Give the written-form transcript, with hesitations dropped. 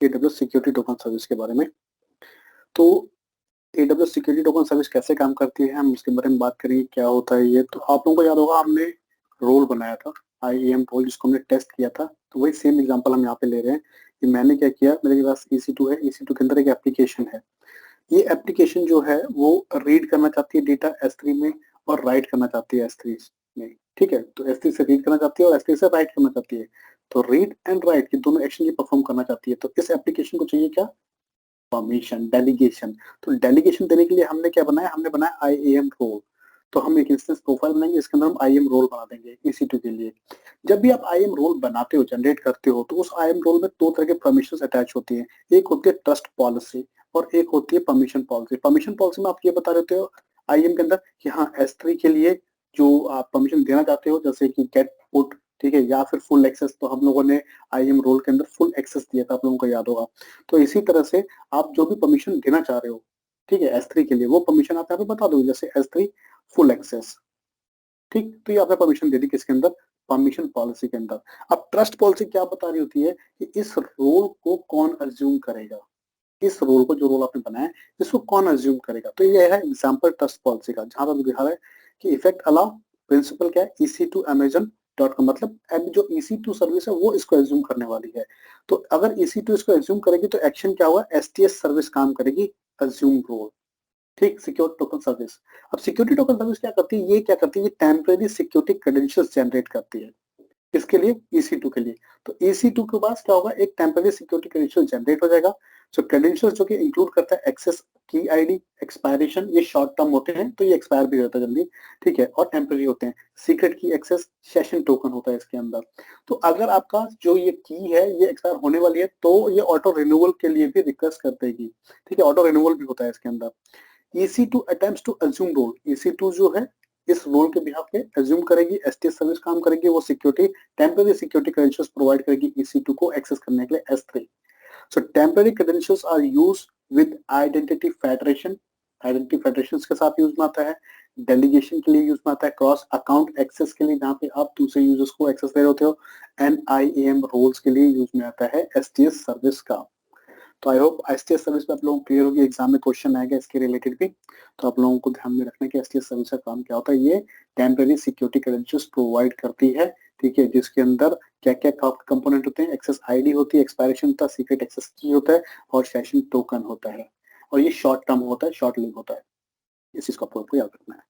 AWS security token service के बारे में। तो AWS सिक्योरिटी टोकन सर्विस कैसे काम करती है, हम उसके बारे में बात करेंगे, क्या होता है ये। तो आप लोगों को याद होगा हमने रोल बनाया था, IAM रोल, जिसको हमने टेस्ट किया था। तो वही सेम एग्जांपल हम यहाँ पे ले रहे हैं कि मैंने क्या किया, मेरे पास EC2 है, EC2 के अंदर एक एप्लीकेशन है। ये एप्लीकेशन जो है वो रीड करना चाहती है डेटा S3 में और राइट करना चाहती है S3 में, ठीक है। तो S3 से रीड करना चाहती है और S3 से राइट करना चाहती है। तो रीड एंड राइट की दोनों एक्शन ये परफॉर्म करना चाहती है। तो इस एप्लीकेशन को चाहिए क्या, परमिशन, डेलीगेशन। तो डेलीगेशन देने के लिए हमने क्या बनाया, हमने बनाया IAM रोल। तो हम एक इंस्टेंस प्रोफाइल बनाएंगे, इसके अंदर हम IAM रोल बना देंगे EC2 के लिए। जब भी आप IAM रोल बनाते हो, जनरेट करते हो, तो उस IAM रोल में दो तरह के परमिशन अटैच होती है। एक होती है ट्रस्ट पॉलिसी और एक होती है परमिशन पॉलिसी। परमिशन पॉलिसी में आप ये बता देते हो IAM के अंदर कि हाँ, S3 के लिए जो आप परमिशन देना चाहते हो, जैसे कि गेट पुट, ठीक है, या फिर फुल एक्सेस। तो हम लोगों ने IAM रोल के अंदर फुल एक्सेस दिया था, आप लोगों को याद होगा। तो इसी तरह से आप जो भी परमिशन देना चाह रहे हो, ठीक है, S3 के लिए, वो परमिशन आप यहाँ पे बता दो, जैसे S3 फुल एक्सेस, ठीक। तो ये आपने परमिशन दे दी किसके अंदर, परमिशन पॉलिसी के अंदर। अब ट्रस्ट पॉलिसी क्या बता रही होती है कि इस रोल को कौन अज्यूम करेगा, इस रोल को, जो रोल आपने बनाया है, इसको कौन अज्यूम करेगा। तो ये है एग्जाम्पल ट्रस्ट पॉलिसी का, जहां पर दिखा रहा है कि इफेक्ट अलाउ, प्रिंसिपल क्या है, EC2 Amazon.com, मतलब अब जो EC2 सर्विस है वो इसको एज्यूम करने वाली है। तो अगर EC2 इसको एज्यूम करेगी तो एक्शन क्या होगा, STS सर्विस काम करेगी, अज्यूम रोल, ठीक, सिक्योर टोकन सर्विस। अब सिक्योरिटी टोकन सर्विस क्या करती है, ये क्या करती है, ये टेम्परेरी सिक्योरिटी क्रेडेंशियल्स जनरेट करती है। किसके लिए, EC2 के लिए। तो EC2 के पास क्या होगा, एक टेम्परेरी सिक्योरिटी क्रेडेंशियल जनरेट हो जाएगा। सो क्रेडेंशियल्स जो कि इंक्लूड करता है एक्सेस की आईडी, एक्सपायरेशन, ये शॉर्ट टर्म होते हैं तो ये एक्सपायर भी होता है जल्दी, ठीक है, और टेम्परेरी होते हैं। सीक्रेट की एक्सेस, सेशन टोकन होता है इसके अंदर। तो अगर आपका जो ये की है ये एक्सपायर होने वाली है तो ये ऑटो रिन्यूअल के लिए भी रिक्वेस्ट कर देगी, ठीक है, ऑटो रिन्यूअल भी होता है इसके अंदर। EC2 attempts to assume role, EC2 जो है इस रोल के बिहाफ पे अज्यूम करेगी, STS सर्विस काम करेगी, वो security, temporary security credentials provide करेगी EC2 को एक्सेस करने के लिए S3। So temporary credentials are use with identity federation, identity federation के साथ यूज में आता है, डेलीगेशन के लिए यूज में आता है, क्रॉस अकाउंट एक्सेस के लिए जहाँ पे आप दूसरे यूजर्स को एक्सेस दे रहे होते हो, एंड IAM रोल्स के लिए यूज में आता है STS सर्विस का। तो आई होप STS सर्विस पे आप लोगों को क्लियर होगी, एग्जाम में क्वेश्चन आएगा इसके रिलेटेड भी। तो आप लोगों को ध्यान में रखना कि STS सर्विस का काम क्या होता है, ये टेम्परेरी सिक्योरिटी क्रेडेंशियल्स प्रोवाइड करती है, ठीक है, जिसके अंदर क्या क्या कंपोनेंट होते हैं, एक्सेस आईडी होती है, एक्सपायरेशन होता है, सीक्रेट एक्सेस की होता है, और सेशन टोकन होता है। और ये शॉर्ट टर्म होता है, शॉर्ट लिव होता है। इस चीज को आपको याद रखना है।